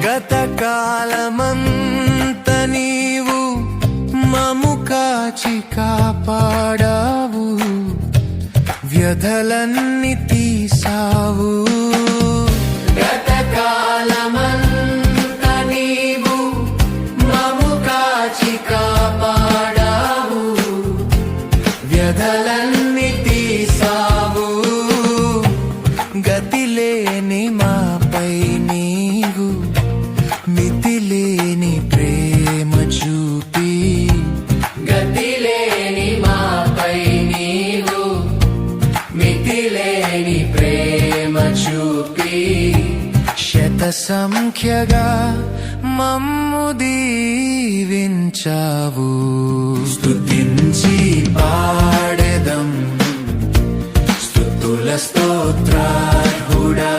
గతకాలమంత నీవు మము కాచి కాపాడావు, వ్యధలన్నీ తీసావు. గతకాలమంత నీవు మము కాచి కాపాడావు, వ్యధలన్నీ తీసావు. గతిలేని మాపై నీవు మితిలేని ప్రేమ చూపి, గతిలేని మాపై నీవు మితిలేని ప్రేమ చూపి, శత సంఖ్యగా మమ్ము దీవించావు. స్తుతించి పాడెదం స్తుతుల స్తోత్రార్హుడా.